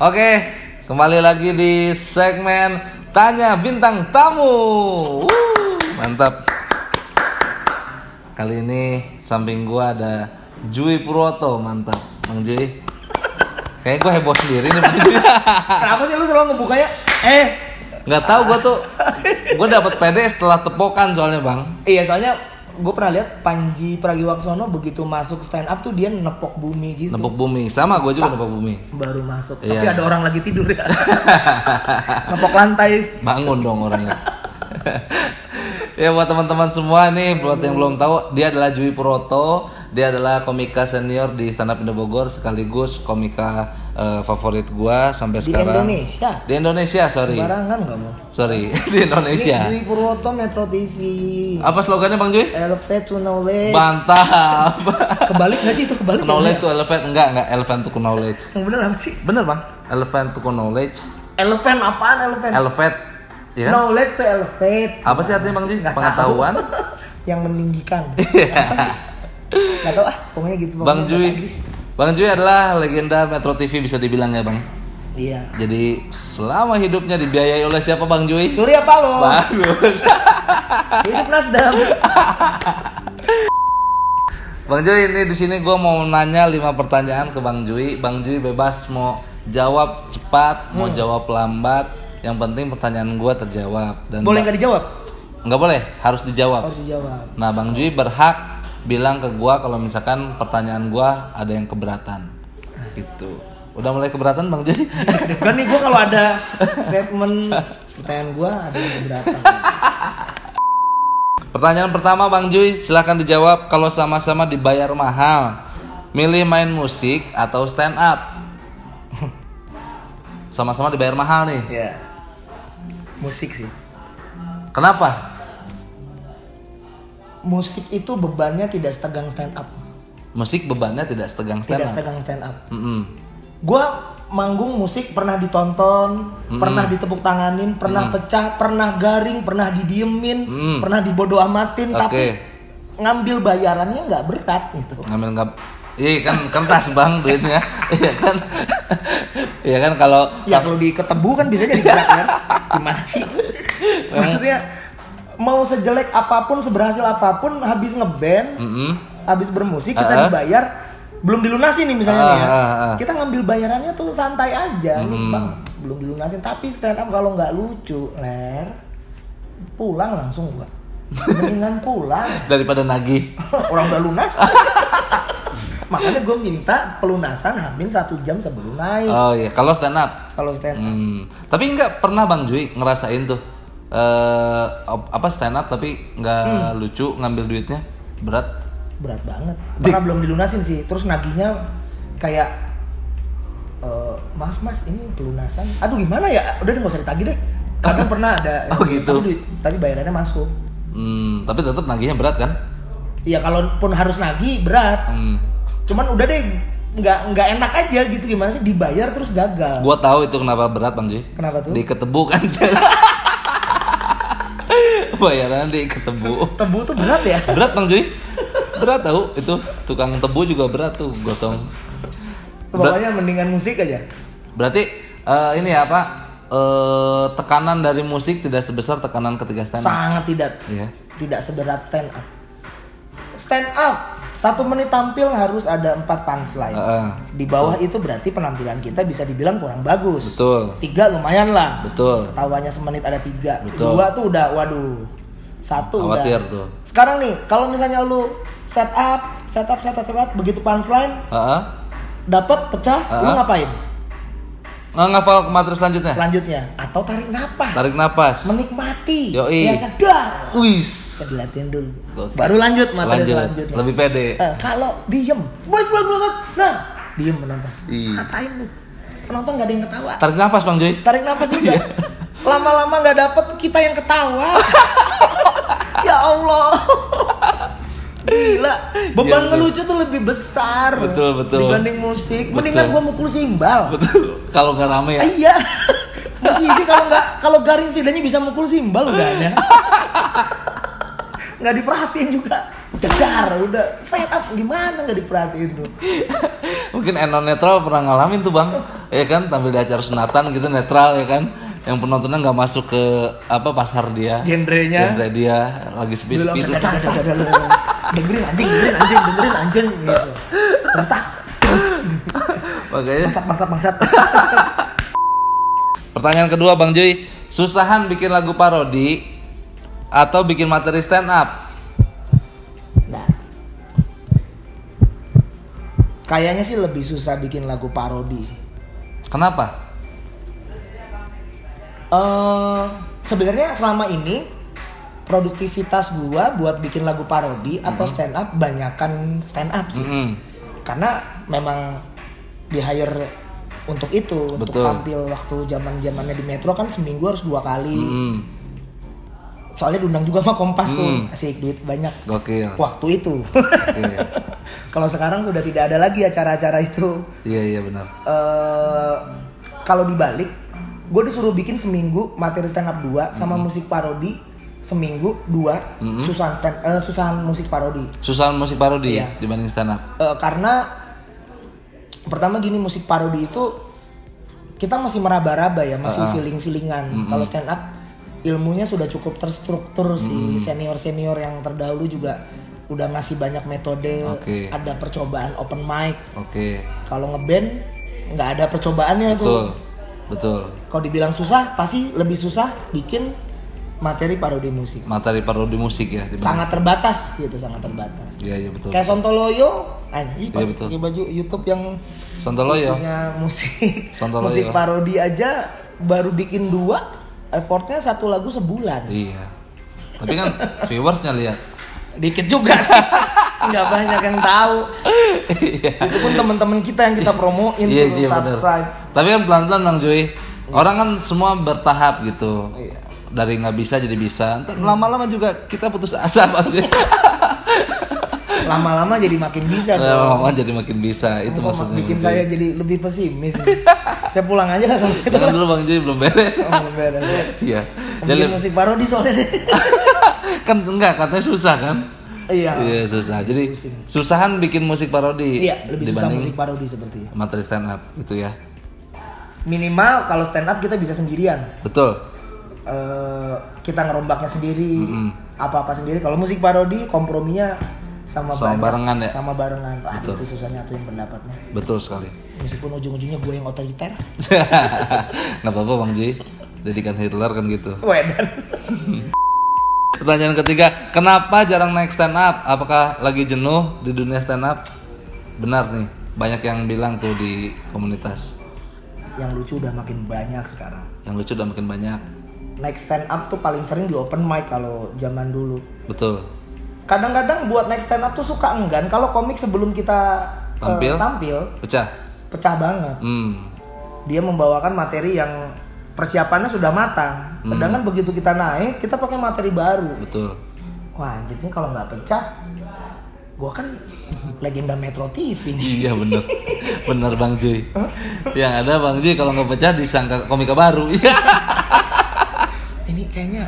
Oke, kembali lagi di segmen Tanya Bintang Tamu. Mantap. Kali ini samping gua ada Jui Purwoto, mantap. Bang Jui. Kayaknya gua heboh sendiri nih Bang Jui. Kenapa sih lu selalu ngebukanya? Nggak tahu gua dapat PD setelah tepokan soalnya Bang. Iya, soalnya gue pernah lihat Panji Pragiwaksono begitu masuk stand up tuh dia nepok bumi gitu. Nepok bumi, sama gua juga nepok bumi. Baru masuk, Iya. tapi ada orang lagi tidur ya. Nepok lantai. Bangun dong orangnya. Ya buat teman-teman semua nih, buat yang belum tahu, dia adalah Jui Purwoto. Dia adalah komika senior di Stand Up Indo Bogor, sekaligus komika favorit gua sampai Di sekarang. Indonesia. Di Indonesia, sorry. Sembarangan kamu. Sorry, di Indonesia. Ini Jui Purwoto Metro TV. Apa slogannya Bang Jui? Elevate to knowledge. Mantap. Kebalik nggak sih itu kebalik? Knowledge to elevate, enggak elephant to knowledge. Yang bener apa sih? Bener Bang, elephant to knowledge. Elephant apaan elephant? Elevate, ya kan? Knowledge to elevate. Apa sih artinya Bang Jui? Nggak Pengetahuan. tahu. Yang meninggikan. Apa sih? Nggak tahu pokoknya gitu. Bang bahasa Jui. Inggris. Bang Jui adalah legenda Metro TV bisa dibilang ya Bang. Iya. Jadi selama hidupnya dibiayai oleh siapa Bang Jui? Surya Paloh. Bagus. Hidup Nasdem. Bang Jui, ini di sini gue mau nanya 5 pertanyaan ke Bang Jui. Bang Jui bebas mau jawab cepat, mau jawab lambat. Yang penting pertanyaan gue terjawab. Dan Boleh nggak dijawab? Nggak boleh, harus dijawab. Harus dijawab. Nah Bang Jui berhak bilang ke gue kalau misalkan pertanyaan gue ada yang keberatan. Gitu. Udah mulai keberatan Bang Jui? Kan nih gue kalau ada statement pertanyaan gue ada yang keberatan. Pertanyaan pertama Bang Jui, silahkan dijawab. Kalau sama-sama dibayar mahal, milih main musik atau stand up? Sama-sama dibayar mahal nih. Ya. Musik sih. Kenapa? Musik itu bebannya tidak setegang stand up. Musik bebannya tidak setegang stand Tidak up. setegang stand up. Mm-mm. Gue manggung musik pernah ditonton, pernah ditepuk tanganin, pernah pecah, pernah garing, pernah didiemin, pernah dibodoh amatin, Oke. tapi ngambil bayarannya nggak berat gitu. Ngambil nggak? Iya kan kertas Bang duitnya. Iya kan? Iya kan kalau Ya kalau di ketebu kan bisa jadi berat ya. Gimana sih? Maksudnya mau sejelek apapun, seberhasil apapun, habis ngeband, habis bermusik kita dibayar, belum dilunasi nih misalnya nih ya. Kita ngambil bayarannya tuh santai aja, nih Bang, belum dilunasin. Tapi stand up kalau nggak lucu, pulang langsung gua. Mendingan pulang daripada nagih. orang udah lunas. Makanya gue minta pelunasan hamin 1 jam sebelum naik. Oh iya, kalau stand up. Kalau stand up. Tapi nggak pernah Bang Jui ngerasain tuh apa stand up tapi nggak lucu, ngambil duitnya berat Banget. Karena belum dilunasin sih. Terus nagihnya kayak maaf Mas, ini pelunasan. Aduh gimana ya? Udah deh nggak usah ditagih deh. Kadang pernah ada. Oh gitu. Tadi bayarannya masuk. Tapi tetap nagihnya berat kan? Iya, kalaupun harus nagih berat. Cuman udah deh nggak enak aja gitu, gimana sih dibayar terus gagal. Gua tahu itu kenapa berat Bang Jui. Kenapa tuh? Di ketebu kan. Bayarannya di ketebu. Tebu tuh berat ya? Berat Bang Jui. Berat tahu itu tukang tebu juga berat tuh gotong. Pokoknya mendingan musik aja. Berarti ini ya Pak, tekanan dari musik tidak sebesar tekanan ketika stand up. Sangat tidak. Iya. Tidak seberat stand up. Stand up 1 menit tampil harus ada 4 punchline. Di bawah itu berarti penampilan kita bisa dibilang kurang bagus. Betul. 3 lumayan lah. Betul. Ketawanya semenit ada 3. Betul. 2 tuh udah waduh. 1 Khawatir udah. tuh. Sekarang nih, kalau misalnya lu set up, begitu punchline dapat pecah, lu ngapain? Ngafal ke materi selanjutnya. Atau tarik napas. Tarik napas. Menikmati. Yoi. Ya kan? Dar. Wis. Kita dilatihan dulu. Gokil. Baru lanjut materi selanjutnya. Lebih pede. Kalau diem, bos. Nah, diem penonton. Iya. Ngapain lu? Penonton nggak ada yang ketawa. Tarik nafas Bang Jui. Tarik nafas juga. Lama-lama nggak dapet, kita yang ketawa. Ya Allah. Gila. Beban ngelucu tuh lebih besar. Betul. Dibanding musik. Mendingan gua mukul simbal. Betul. Kalau nggak rame ya. Iya. Musisi kalau garing setidaknya bisa mukul simbal udahnya. Nggak diperhatiin juga. jedar, udah set up gimana nggak diperhatiin tuh. Mungkin Enon Netral pernah ngalamin tuh bang, ya kan tampil di acara sunatan gitu netral ya kan, yang penontonnya nggak masuk ke apa pasar dia, genre dia lagi sepi-sepi itu. Dengerin anjing gitu. Bentak. Makanya. Maksat. Pertanyaan kedua Bang Joy, susahan bikin lagu parodi atau bikin materi stand up? Nah, kayaknya sih lebih susah bikin lagu parodi sih. Kenapa? Sebenarnya selama ini produktivitas gua buat bikin lagu parodi atau stand up banyakan stand up sih. Karena memang di hire untuk itu. Betul. Untuk tampil waktu zamannya di Metro kan seminggu harus 2 kali. Soalnya diundang juga sama Kompas tuh, asik duit banyak. Gokil. Waktu itu. Kalau sekarang sudah tidak ada lagi acara-acara itu. Iya benar. Kalau dibalik, gue disuruh bikin seminggu materi stand up 2 sama musik parodi seminggu 2. Susahan musik parodi. Susahan musik parodi iya. Dibanding stand up. Karena pertama gini, musik parodi itu kita masih meraba-raba ya, masih feeling-feelingan. Kalau stand up ilmunya sudah cukup terstruktur sih. Senior-senior yang terdahulu juga udah ngasih banyak metode. Ada percobaan open mic. Kalau ngeband nggak ada percobaannya tuh. Betul. Kalau dibilang susah, pasti lebih susah bikin materi parodi musik. Materi parodi musik ya. Sangat terbatas gitu, sangat terbatas. Iya betul. Kayak Sontoloyo, pakai baju YouTube yang Sontoloyo. Musik parodi aja baru bikin 2. Effortnya 1 lagu sebulan. Iya. Tapi kan viewersnya lihat dikit juga sih. Nggak banyak yang tahu. Itu pun teman-teman kita yang kita promoin iya, subscribe. Bener. Tapi kan pelan-pelan Bang Joy. Orang kan semua bertahap gitu. Dari nggak bisa jadi bisa. Lama-lama juga kita putus asa Bang Joy. Lama-lama jadi makin bisa dong. Lama-lama jadi makin bisa. Itu maksudnya. Bikin saya jadi lebih pesimis. Saya pulang aja lah kalau itu. Jangan dulu Bang Joy, belum beres. Belum beres. Iya. Jadi musik parodi soalnya. Kan enggak, katanya susah kan? Iya susah. Jadi susahan bikin musik parodi. Iya, lebih susah musik parodi seperti materi stand up gitu ya. Minimal kalau stand up kita bisa sendirian. Betul. Kita ngerombaknya sendiri, apa-apa sendiri. Kalau musik parodi komprominya sama barengan ya. Sama barengan. Itu susahnya tuh yang pendapatnya. Betul sekali. Meskipun ujung-ujungnya gue yang otoriter. Nggak apa-apa Bang Joy. Jadikan Hitler kan gitu. Wedan. Pertanyaan ketiga, kenapa jarang naik stand up? Apakah lagi jenuh di dunia stand up? Benar nih, banyak yang bilang tuh di komunitas. Yang lucu udah makin banyak sekarang. Naik stand up tuh paling sering di open mic kalau zaman dulu. Betul. Kadang-kadang buat naik stand up tuh suka enggan kalau komik sebelum kita tampil pecah banget. Dia membawakan materi yang persiapannya sudah matang. Sedangkan begitu kita naik, kita pakai materi baru. Betul. Wah, anjir nih kalau nggak pecah, gua kan legenda Metro TV nih. Iya bener. Bener Bang Joy. Yang ada Bang Joy kalau nggak pecah disangka komika baru. Ini kayaknya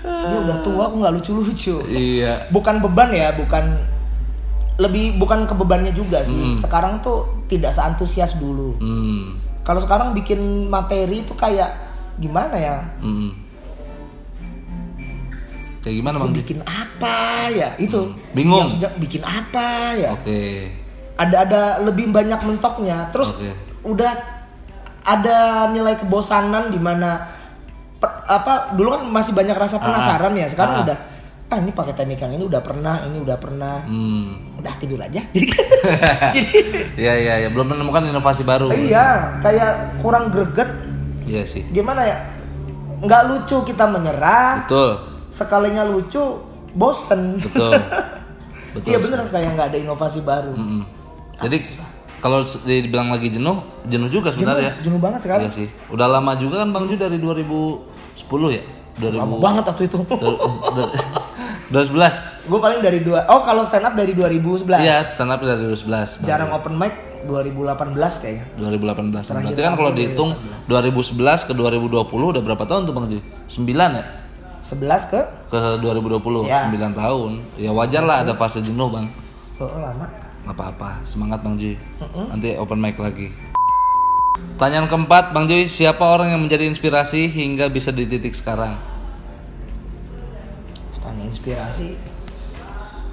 dia udah tua, aku nggak lucu-lucu. Iya. Bukan beban ya, bukan ke bebannya juga sih. Sekarang tuh tidak seantusias dulu. Kalau sekarang bikin materi itu kayak gimana ya? Kayak gimana Bang? Bikin apa ya? Itu. Bingung. Bikin apa ya? Oke. Ada lebih banyak mentoknya. Terus udah ada nilai kebosanan di mana dulu kan masih banyak rasa penasaran ya. Sekarang udah ini pakai teknik yang ini udah pernah. Udah tidur aja. Jadi Iya, belum menemukan inovasi baru. Iya, kayak kurang greget. Iya sih. Gimana ya? Nggak lucu kita menyerah. Betul. Sekalinya lucu, bosen. Betul. Iya bener, kayak nggak ada inovasi baru. Jadi kalau dibilang lagi jenuh juga sebenarnya. Jenuh banget sekarang. Iya sih. Udah lama juga kan Bang Ju dari 2010 ya? Lama banget waktu itu. 2011. Gue paling dari kalau stand up dari 2011. Iya, stand up dari 2011. Jarang open mic 2018 kayaknya. 2018. Berarti kan kalau dihitung 2011 ke 2020 udah berapa tahun tuh Bang Ju? 9 ya? 11 ke 2020, Ya. 9 tahun. Ya wajar lah ada fase jenuh, Bang. lama. Nggak apa-apa, semangat Bang Juy. Nanti open mic lagi. Pertanyaan keempat, Bang Juy, siapa orang yang menjadi inspirasi hingga bisa di titik sekarang? Tanya inspirasi.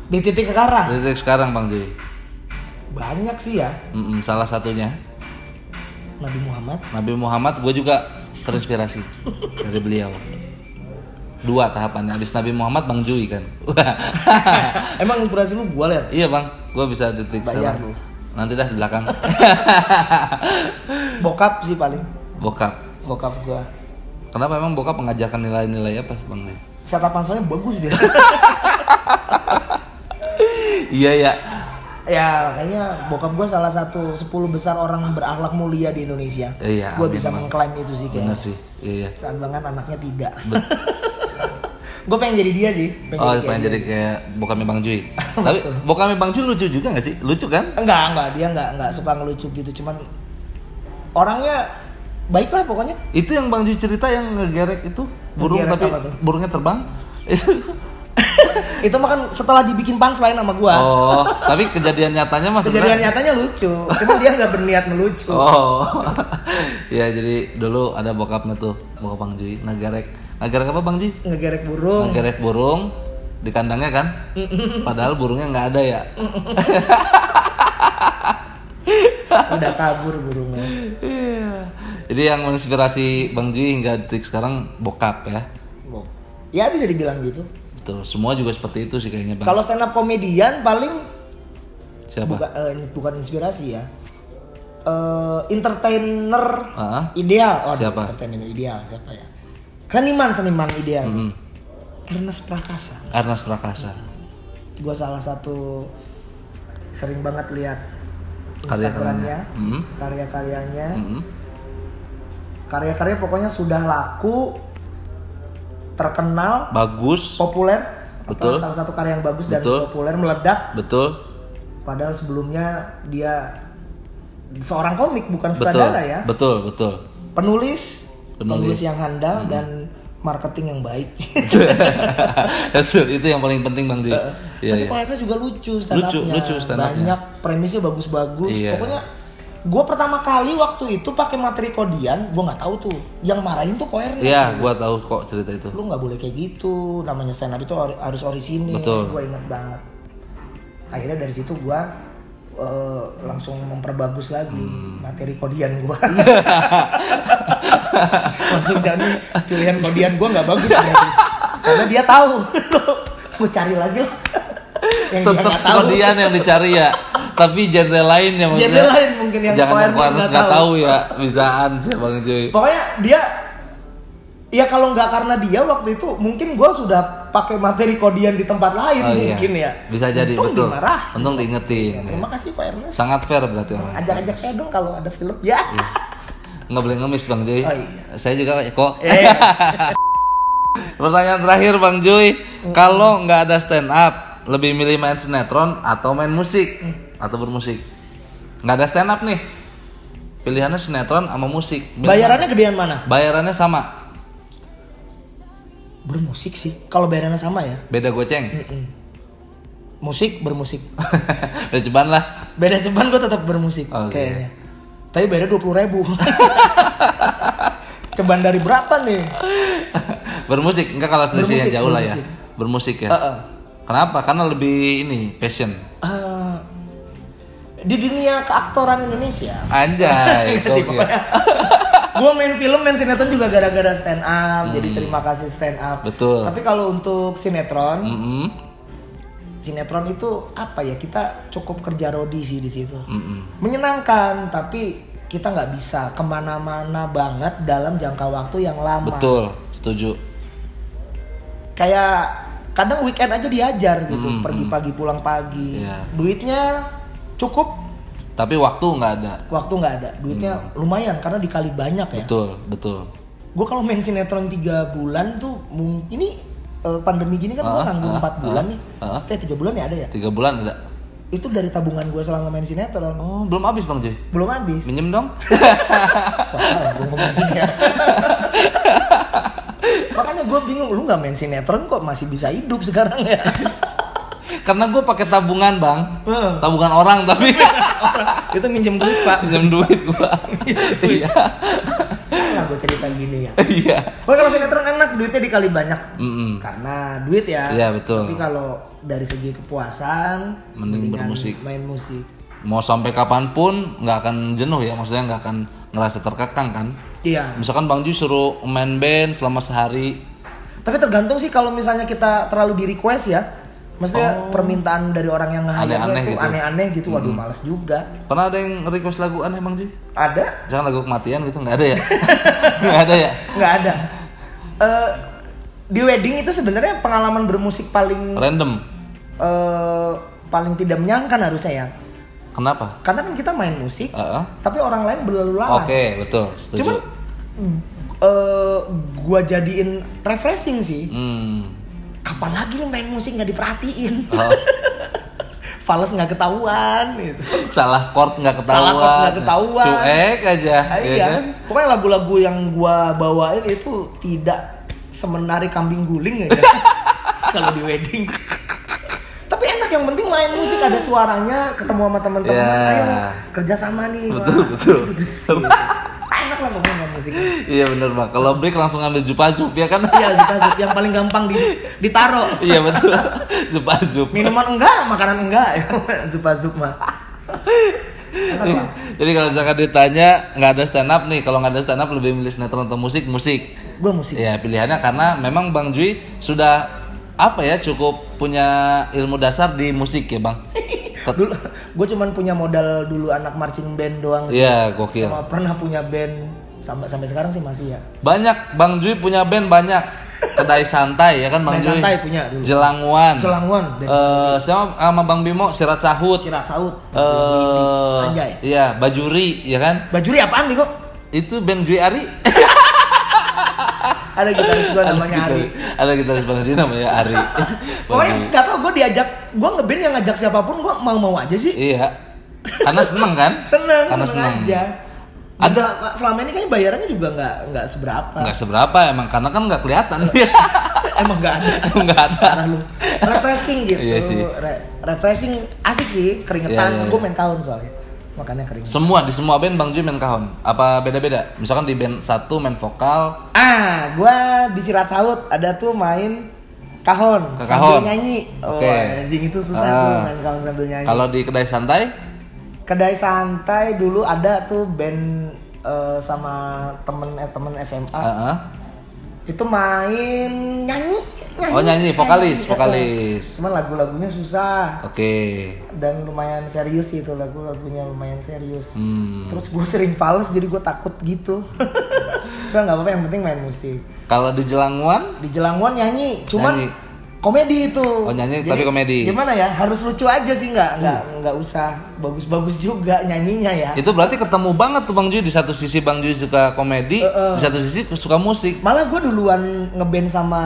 Di titik sekarang Di titik sekarang, Bang Juy. banyak sih ya. Salah satunya Nabi Muhammad. Nabi Muhammad, gue juga terinspirasi dari beliau. 2 tahapannya, habis Nabi Muhammad Bang Juy kan. Emang inspirasi lu gua liat. Iya Bang, gue bisa di titik Bayar sekarang. lu. Nanti dah di belakang. Bokap sih paling. Bokap. Bokap gua. Kenapa emang bokap mengajarkan nilai-nilai apa sih Bang Juy? Setup panselnya bagus dia. Iya ya. Ya kayaknya bokap gua salah satu 10 besar orang berakhlak mulia di Indonesia. Iya, Gua amin, bisa Bang. mengklaim itu sih Benar kayaknya. sih. Iya. Saat banget anaknya tidak. Gue pengen jadi dia sih. Pengen jadi kayak bokapnya Bang Juy. Tapi bokapnya Bang Juy lucu juga gak sih? Lucu kan? Enggak, dia enggak suka ngelucu gitu, cuman orangnya baik lah pokoknya. Itu yang Bang Juy cerita yang ngegerek itu burung, Ngegerek tapi apa tuh? burungnya terbang. Itu mah kan setelah dibikin punchline sama gua. Oh, tapi kejadian nyatanya mas Kejadian nyatanya lucu, cuman dia nggak berniat melucu. Oh, ya jadi dulu ada bokapnya tuh, bokap Bang Juy ngegerek apa Bang Juy? Ngegerek burung. Ngegerek burung di kandangnya kan? Padahal burungnya nggak ada ya. Udah kabur burungnya. Iya. Jadi yang menginspirasi Bang Juy hingga detik sekarang bokap ya. Ya bisa dibilang gitu. Betul, semua juga seperti itu sih kayaknya Bang. Kalau stand up komedian paling Siapa? bukan inspirasi ya. Entertainer Ah, ideal. Oh, Siapa? entertainer ideal siapa ya? Seniman ideal. Ernest Prakasa. Ernest Prakasa. Gue salah satu sering banget lihat Karya-karyanya. Instagramnya, karya-karyanya, Mm-mm. karya-karya pokoknya sudah laku, terkenal, Bagus. populer. Betul. Salah satu karya yang bagus dan Betul. populer, meledak. Betul. Padahal sebelumnya dia seorang komik, bukan Betul. sutradara ya. Betul. Penulis Penulis. yang handal dan marketing yang baik. Betul, itu yang paling penting Bang Juy. Tapi kayaknya juga lucu stand-up-nya. Lucu stand-up-nya. Banyak premisnya bagus-bagus. Iya. Pokoknya gue pertama kali waktu itu pakai materi kodian, gue nggak tahu tuh. Yang marahin tuh Ernest. Iya, gua tahu kok cerita itu. Lu nggak boleh kayak gitu. Namanya stand up itu harus orisinil. Betul. Gue inget banget. Akhirnya dari situ gue langsung memperbagus lagi materi kodian gue. Langsung jadi pilihan kodian gue nggak bagus berarti. Karena dia tahu. Gue cari lagi lah. Yang dia Tetap nggak tahu. kodian yang dicari ya. Tapi genre lain ya maksudnya. Genre lain mungkin yang jangan yang Ernest Ernest nggak tahu ya. Bisaan sih Bang Juy. Pokoknya dia, ya kalau nggak karena dia waktu itu mungkin gue sudah pakai materi kodian di tempat lain mungkin ya. Bisa jadi Untung betul. dimarah. Untung diingetin. Terima Ya. kasih Pak Ernest. Sangat fair berarti orang. Ajak-ajak saya dong kalau ada film. Ya. Nggak boleh ngemis Bang Juy. Oh, iya. Saya juga kok. Pertanyaan terakhir Bang Juy, kalau nggak ada stand up, lebih milih main sinetron atau main musik atau bermusik? Nggak ada stand up nih, pilihannya sinetron sama musik. Bayarannya gedean mana? Bayarannya sama, Bermusik sih. Kalau bayarannya sama ya. beda goceng. Musik bermusik. Udah ceban lah. Beda ceban gue tetap bermusik Oke. kayaknya. Tapi bayarnya 20.000. Ceban dari berapa nih? Bermusik, enggak kalau selisihnya Bermusik, jauh lah ya. bermusik. Bermusik ya. Heeh. Kenapa? Karena lebih ini passion. Di dunia keaktoran Indonesia. Anjay. Gokil. Gue main film, main sinetron juga gara-gara stand up. Jadi terima kasih stand up. Betul. Tapi kalau untuk sinetron, Mm-mm. sinetron itu apa ya? Kita cukup kerja rodi sih di situ. Mm-mm. Menyenangkan, tapi kita nggak bisa kemana-mana banget dalam jangka waktu yang lama. Betul, setuju. Kayak kadang weekend aja diajar gitu, pergi pagi pulang pagi. Iya. Duitnya cukup, Tapi waktu nggak ada. waktu nggak ada. Duitnya lumayan karena dikali banyak ya. Betul. Gue kalau main sinetron 3 bulan tuh, ini pandemi gini kan gue nganggur 4 bulan nih. 3 bulan ya ada ya. 3 bulan ada. Itu dari tabungan gue selama main sinetron. Oh, belum habis Bang Joy. Belum habis. Minjem dong. Wah, salah gue ngomong gini ya. Makanya gue bingung lu nggak main sinetron kok masih bisa hidup sekarang ya? Karena gue pakai tabungan bang, tabungan orang tapi Itu minjem duit pak. minjem duit gue. Iya. Nah gue cerita gini ya. Iya. Wah kalau sinetron enak duitnya dikali banyak. Karena duit ya. Iya betul. Tapi kalau dari segi kepuasan, Mending mendingan bermusik. main musik. Mau sampai kapanpun nggak akan jenuh ya, maksudnya nggak akan ngerasa terkekang kan. Iya. Misalkan Bang Ju suruh main band selama sehari. Tapi tergantung sih kalau misalnya kita terlalu di request ya. Maksudnya permintaan dari orang yang Aneh-aneh tuh gitu. aneh-aneh gitu. Waduh males juga. Pernah ada yang request lagu aneh Bang Ju? Ada? Jangan lagu kematian gitu, nggak ada ya? Nggak ada ya? Nggak ada. Di wedding itu sebenarnya pengalaman bermusik paling Random. paling tidak menyenangkan harusnya ya. Kenapa? Karena kan kita main musik, Heeh. tapi orang lain berlalu lalang. Oke, betul. Setuju. Cuman gua jadiin refreshing sih. Kapan lagi lu main musik nggak diperhatiin? Oh. Fales nggak ketahuan gitu. Salah chord nggak ketahuan. Salah chord nggak ketahuan. Cuek aja. Iya. Kan? Pokoknya lagu-lagu yang gua bawain itu tidak semenari kambing guling ya. Kalau di wedding. Tapi enak, yang penting main musik, ada suaranya, ketemu sama teman-teman, Yeah. ayo kerja sama nih. Betul. Enak lah ngomong musik. Iya bener Bang. Kalau break langsung ambil Jupazup ya kan? Iya, zup yang paling gampang ditaro. Iya betul. Jupazup. Minuman enggak, makanan enggak. Zup mah. Enak lah. Jadi kalau misalkan ditanya nggak ada stand up nih, kalau nggak ada stand up lebih milih sinetron atau musik? Gua musik. Ya pilihannya karena memang Bang Jui sudah cukup punya ilmu dasar di musik ya Bang. Dulu gue cuman punya modal dulu anak marching band doang sih. Iya gokil. Sama pernah punya band sampai sekarang sih masih ya. Banyak Bang Jui punya band banyak. Kedai santai ya kan Bang Kedai Jui. Santai punya dulu. Jelanguan. Band Sama Bang Bimo Sirat Sahut. Sirat Saud. Anjay. Iya Bajuri ya kan. Bajuri apaan nih kok? Itu band Jui Ari. Ada gitaris gue namanya Ari. Ada gitaris Bang Jui namanya Ari. Pokoknya nggak tau, gue ngeband yang ngajak siapapun gue mau aja sih. Iya. Karena seneng kan? Seneng seneng. aja. Selama ini kayaknya bayarannya juga nggak seberapa. Nggak seberapa emang karena kan nggak kelihatan. Emang nggak ada. Nggak ada. Karena lu refreshing gitu. Iya sih. Refreshing asik sih, keringetan. Iya. Gue main tahun soalnya. Makanya keringetan. Di semua band Bang Jui main kahon. Apa beda-beda? Misalkan di band satu main vokal. Gue di Sirat Saud ada tuh main kahon sambil nyanyi. Oke. Anjing itu susah tuh main kahon sambil nyanyi. Kalau di kedai santai? Kedai santai dulu ada tuh band sama temen SMA. Itu main nyanyi. Oh nyanyi, vokalis. Cuman lagu-lagunya susah. Oke. Dan lumayan serius sih itu, lagu-lagunya lumayan serius. Terus gue sering fals jadi gue takut gitu. Cuma nggak apa-apa, yang penting main musik. Kalau di Jelanguan? Di Jelanguan nyanyi, cuman komedi itu. Oh nyanyi tapi komedi. Gimana ya? Harus lucu aja sih, nggak usah bagus-bagus juga nyanyinya ya. Itu berarti ketemu banget tuh Bang Jui, di satu sisi Bang Jui suka komedi, di satu sisi suka musik. Malah gue duluan ngeband sama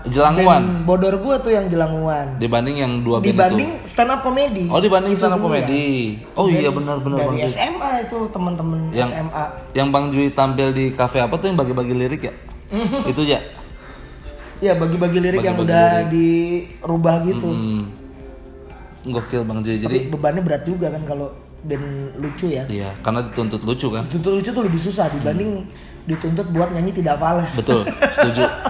Jelanguan. band bodor gue tuh yang Jelanguan. Dibanding yang dua band Dibanding stand up komedi. Oh dibanding Itu stand up dulu komedi. ya. Oh iya benar Bang Dari Jui. SMA itu teman-teman SMA. Yang Bang Jui tampil di kafe apa tuh yang bagi-bagi lirik ya? Itu ya. Ya bagi-bagi lirik yang udah dirubah gitu. Gokil Bang Jui. Tapi Jadi bebannya berat juga kan kalau band lucu ya. iya, karena dituntut lucu kan. Dituntut lucu tuh lebih susah dibanding dituntut buat nyanyi tidak fales. Betul,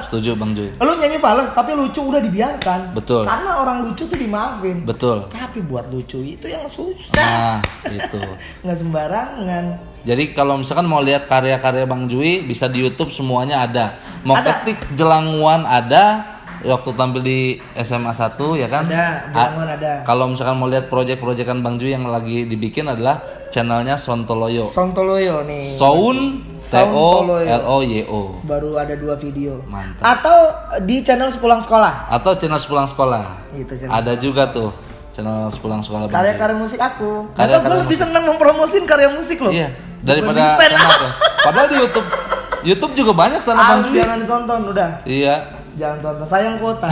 setuju Bang Jui. Lu nyanyi fales tapi lucu udah dibiarkan. Betul. Karena orang lucu tuh dimaafin. Betul. Tapi buat lucu itu yang susah. Nah, itu. Nggak sembarangan. Jadi kalau misalkan mau lihat karya-karya Bang Jui bisa di YouTube semuanya ada. Mau ketik Jelanguan ada, waktu tampil di SMA 1 ya kan? Ada, Jelanguan ada. Kalau misalkan mau lihat proyek-proyekan Bang Jui yang lagi dibikin adalah channelnya Sontoloyo. Sontoloyo nih. Soun T-O-L-O-Y-O. Baru ada 2 video. Mantap. Atau di channel Sepulang Sekolah. Atau channel Sepulang Sekolah. Itu channel Ada juga tuh channel Sepulang Sekolah Bang Jui. Karya-karya musik aku. Karya-karya Atau gue lebih seneng mempromosin karya musik loh. Iya, daripada stand up ya. Padahal di YouTube juga banyak stand up Bang Jui. Jangan ditonton udah. Iya. Jangan tonton, sayang kuota.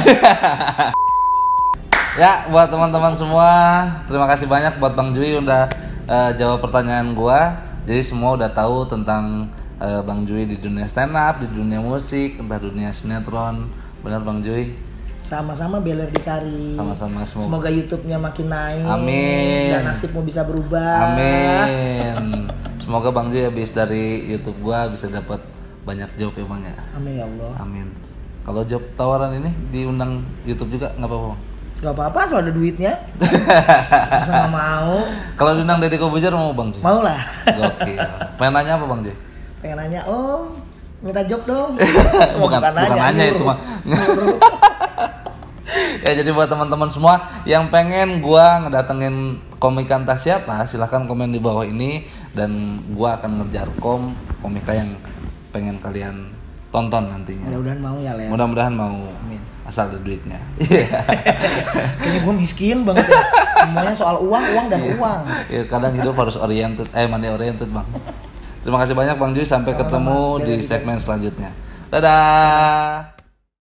Ya, buat teman-teman semua, terima kasih banyak buat Bang Jui udah jawab pertanyaan gua. Jadi semua udah tahu tentang Bang Jui di dunia stand up, di dunia musik, entah dunia sinetron, Benar Bang Joy. Sama-sama Beler Dikari. Sama-sama semoga YouTube-nya makin naik. Amin. Dan nasibmu bisa berubah. Amin. Semoga Bang Joy habis dari YouTube gua bisa dapat banyak job ya Bang ya. Amin ya Allah. Amin. Kalau job tawaran ini diundang YouTube juga nggak apa-apa Bang? Gak apa-apa, soal ada duitnya. Masa gak mau? Kalau diundang Deddy Corbuzier mau Bang Joy? Mau lah. Gokil. Pengen nanya apa Bang Joy? Pengen nanya, minta job dong. bukan nanya itu mah. Ya jadi buat teman-teman semua yang pengen gua ngedatengin komika entah siapa, silahkan komen di bawah ini dan gua akan ngejar komika yang pengen kalian tonton nantinya. Mudah-mudahan mau ya Len. Mudah-mudahan mau. Amin. Asal ada duitnya. Kayaknya gue miskin banget ya. Semuanya soal uang dan uang. Ya kadang hidup harus money oriented Bang. Terima kasih banyak Bang Joy, sampai ketemu di segmen selanjutnya. Dadah.